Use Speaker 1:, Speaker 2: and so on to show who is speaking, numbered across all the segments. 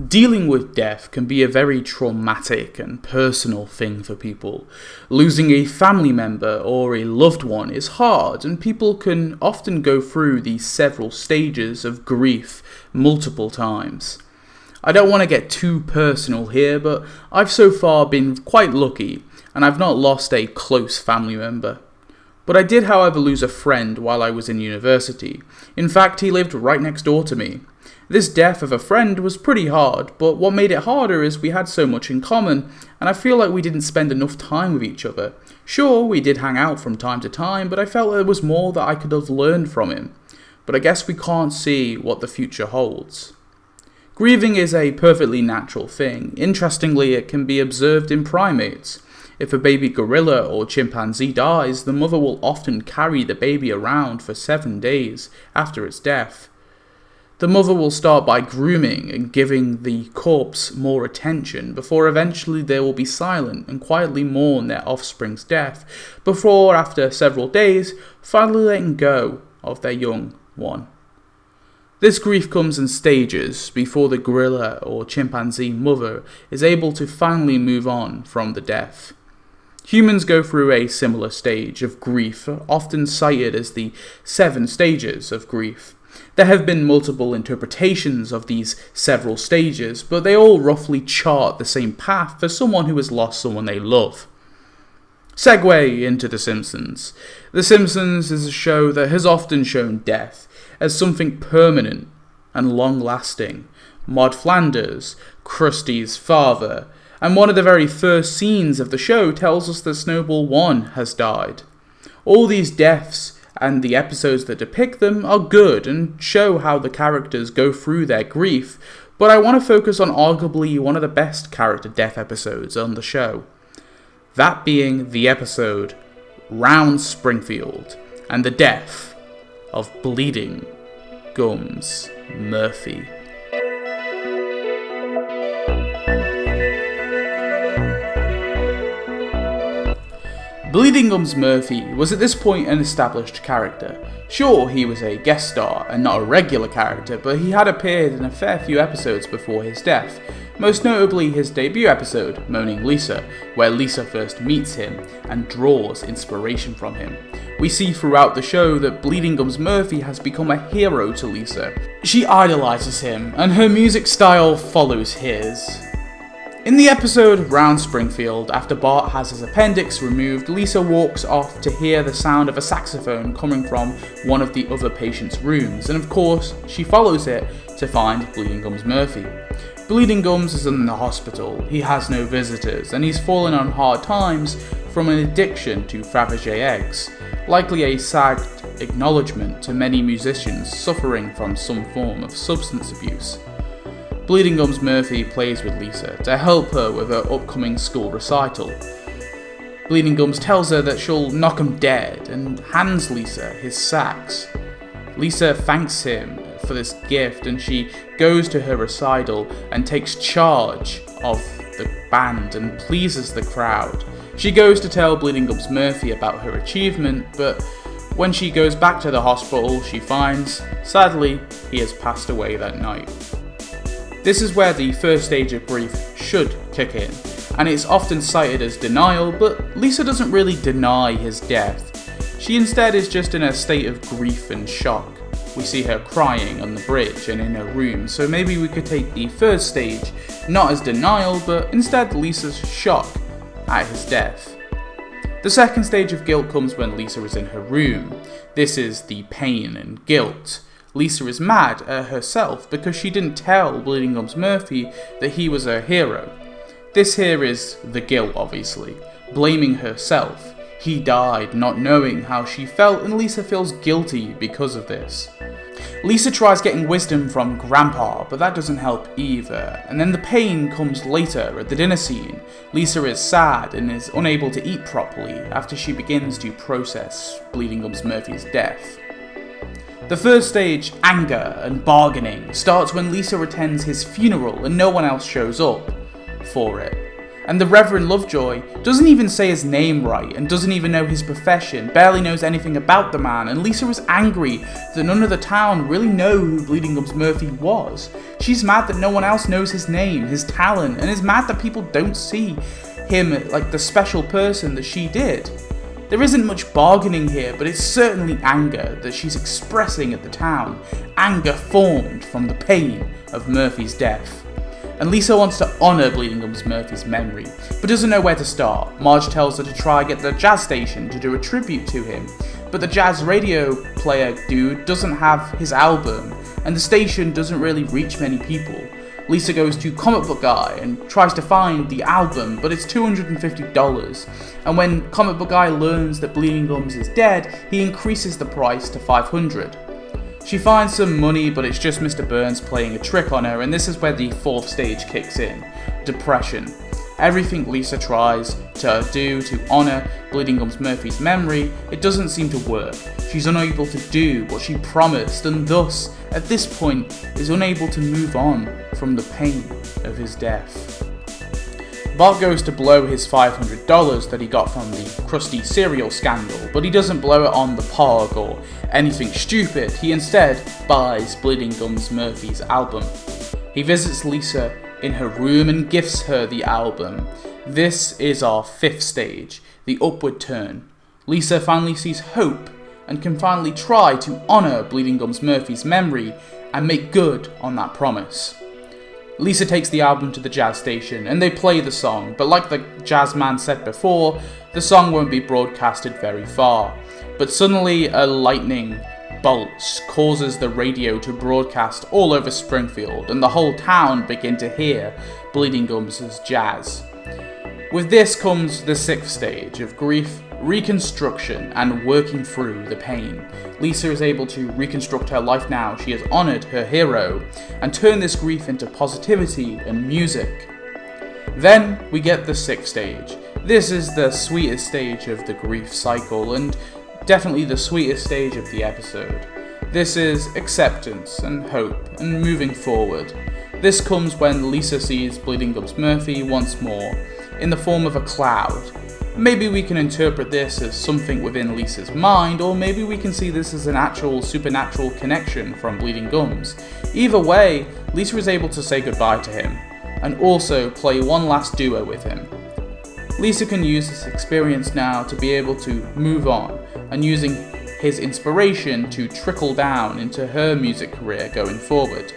Speaker 1: Dealing with death can be a very traumatic and personal thing for people. Losing a family member or a loved one is hard, and people can often go through these several stages of grief multiple times. I don't want to get too personal here, but I've so far been quite lucky, and I've not lost a close family member. But I did, however, lose a friend while I was in university. In fact, he lived right next door to me. This death of a friend was pretty hard, but what made it harder is we had so much in common, and I feel like we didn't spend enough time with each other. Sure, we did hang out from time to time, but I felt there was more that I could have learned from him. But I guess we can't see what the future holds. Grieving is a perfectly natural thing. Interestingly, it can be observed in primates. If a baby gorilla or chimpanzee dies, the mother will often carry the baby around for 7 days after its death. The mother will start by grooming and giving the corpse more attention before eventually they will be silent and quietly mourn their offspring's death, before, after several days, finally letting go of their young one. This grief comes in stages before the gorilla or chimpanzee mother is able to finally move on from the death. Humans go through a similar stage of grief, often cited as the 7 stages of grief. There have been multiple interpretations of these several stages, but they all roughly chart the same path for someone who has lost someone they love. Segue into The Simpsons. The Simpsons is a show that has often shown death as something permanent and long-lasting. Maude Flanders, Krusty's father, and one of the very first scenes of the show tells us that Snowball 1 has died. All these deaths and the episodes that depict them are good and show how the characters go through their grief, but I want to focus on arguably one of the best character death episodes on the show. That being the episode Round Springfield and the death of Bleeding Gums Murphy. Bleeding Gums Murphy was at this point an established character. Sure, he was a guest star and not a regular character, but he had appeared in a fair few episodes before his death, most notably his debut episode, Moaning Lisa, where Lisa first meets him and draws inspiration from him. We see throughout the show that Bleeding Gums Murphy has become a hero to Lisa. She idolizes him, and her music style follows his. In the episode Round Springfield, after Bart has his appendix removed, Lisa walks off to hear the sound of a saxophone coming from one of the other patients' rooms, and of course, she follows it to find Bleeding Gums Murphy. Bleeding Gums is in the hospital, he has no visitors, and he's fallen on hard times from an addiction to Fabergé eggs, likely a sad acknowledgement to many musicians suffering from some form of substance abuse. Bleeding Gums Murphy plays with Lisa to help her with her upcoming school recital. Bleeding Gums tells her that she'll knock him dead and hands Lisa his sax. Lisa thanks him for this gift and she goes to her recital and takes charge of the band and pleases the crowd. She goes to tell Bleeding Gums Murphy about her achievement, but when she goes back to the hospital, she finds, sadly, he has passed away that night. This is where the first stage of grief should kick in, and it's often cited as denial, but Lisa doesn't really deny his death. She instead is just in a state of grief and shock. We see her crying on the bridge and in her room, so maybe we could take the first stage not as denial, but instead Lisa's shock at his death. The second stage of guilt comes when Lisa is in her room. This is the pain and guilt. Lisa is mad at herself because she didn't tell Bleeding Gums Murphy that he was her hero. This here is the guilt, obviously, blaming herself. He died not knowing how she felt, and Lisa feels guilty because of this. Lisa tries getting wisdom from Grandpa, but that doesn't help either, and then the pain comes later at the dinner scene. Lisa is sad and is unable to eat properly after she begins to process Bleeding Gums Murphy's death. The first stage, anger and bargaining, starts when Lisa attends his funeral and no one else shows up for it. And the Reverend Lovejoy doesn't even say his name right and doesn't even know his profession, barely knows anything about the man, and Lisa is angry that none of the town really know who Bleeding Gums Murphy was. She's mad that no one else knows his name, his talent, and is mad that people don't see him like the special person that she did. There isn't much bargaining here, but it's certainly anger that she's expressing at the town, anger formed from the pain of Murphy's death. And Lisa wants to honour Bleeding Gums Murphy's memory, but doesn't know where to start. Marge tells her to try get the jazz station to do a tribute to him, but the jazz radio player dude doesn't have his album, and the station doesn't really reach many people. Lisa goes to Comic Book Guy and tries to find the album, but it's $250, and when Comic Book Guy learns that Bleeding Gums is dead, he increases the price to $500. She finds some money, but it's just Mr. Burns playing a trick on her, and this is where the fourth stage kicks in, depression. Everything Lisa tries to do to honour Bleeding Gums Murphy's memory, it doesn't seem to work. She's unable to do what she promised, and thus, at this point, is unable to move on from the pain of his death. Bart goes to blow his $500 that he got from the Krusty cereal scandal, but he doesn't blow it on the Pog or anything stupid. He instead buys Bleeding Gums Murphy's album. He visits Lisa in her room and gifts her the album. This is our fifth stage, the upward turn. Lisa finally sees hope and can finally try to honour Bleeding Gums Murphy's memory and make good on that promise. Lisa takes the album to the jazz station and they play the song, but like the jazz man said before, the song won't be broadcasted very far. But suddenly a lightning bolt causes the radio to broadcast all over Springfield, and the whole town begin to hear Bleeding Gums' jazz. With this comes the sixth stage of grief, reconstruction, and working through the pain. Lisa is able to reconstruct her life now. She has honoured her hero and turned this grief into positivity and music. Then we get the sixth stage. This is the sweetest stage of the grief cycle and definitely the sweetest stage of the episode. This is acceptance and hope and moving forward. This comes when Lisa sees Bleeding Gums Murphy once more in the form of a cloud. Maybe we can interpret this as something within Lisa's mind, or maybe we can see this as an actual supernatural connection from Bleeding Gums. Either way, Lisa is able to say goodbye to him, and also play one last duo with him. Lisa can use this experience now to be able to move on, and using his inspiration to trickle down into her music career going forward.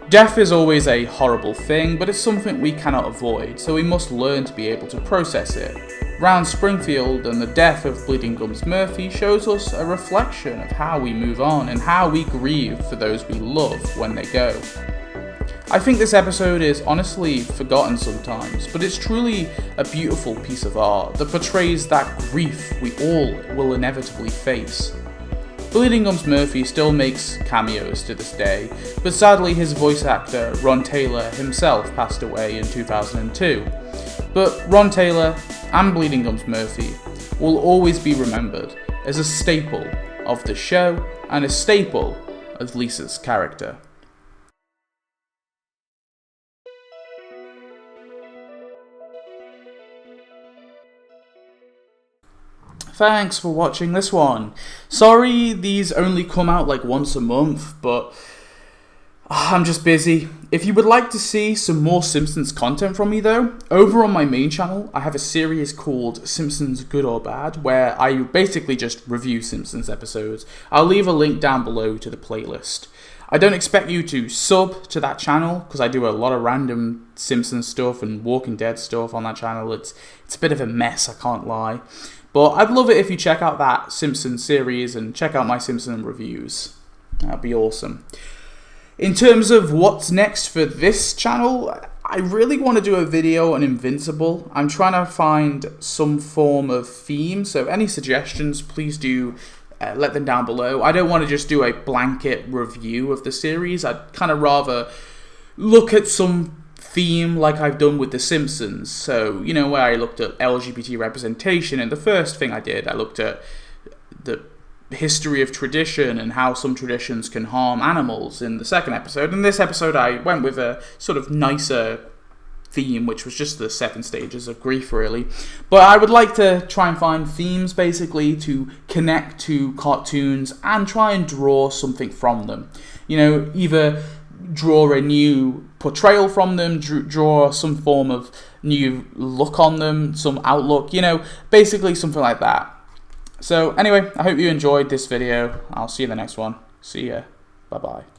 Speaker 1: Death is always a horrible thing, but it's something we cannot avoid, so we must learn to be able to process it. Round Springfield and the death of Bleeding Gums Murphy shows us a reflection of how we move on and how we grieve for those we love when they go. I think this episode is honestly forgotten sometimes, but it's truly a beautiful piece of art that portrays that grief we all will inevitably face. Bleeding Gums Murphy still makes cameos to this day, but sadly his voice actor, Ron Taylor, himself passed away in 2002. But Ron Taylor and Bleeding Gums Murphy will always be remembered as a staple of the show and a staple of Lisa's character. Thanks for watching this one. Sorry these only come out like once a month, but I'm just busy. If you would like to see some more Simpsons content from me though, over on my main channel I have a series called Simpsons Good or Bad, where I basically just review Simpsons episodes. I'll leave a link down below to the playlist. I don't expect you to sub to that channel, because I do a lot of random Simpsons stuff and Walking Dead stuff on that channel. It's a bit of a mess, I can't lie. But I'd love it if you check out that Simpsons series and check out my Simpsons reviews. That'd be awesome. In terms of what's next for this channel, I really want to do a video on Invincible. I'm trying to find some form of theme, so any suggestions, please do let them down below. I don't want to just do a blanket review of the series. I'd kind of rather look at some theme like I've done with The Simpsons. So, you know, where I looked at LGBT representation, and the first thing I did, I looked at the history of tradition and how some traditions can harm animals in the second episode. In this episode, I went with a sort of nicer theme, which was just the 7 stages of grief, really. But I would like to try and find themes, basically, to connect to cartoons and try and draw something from them. You know, either draw a new portrayal from them, draw some form of new look on them, some outlook, you know, basically something like that. So anyway, I hope you enjoyed this video. I'll see you in the next one. See ya. Bye-bye.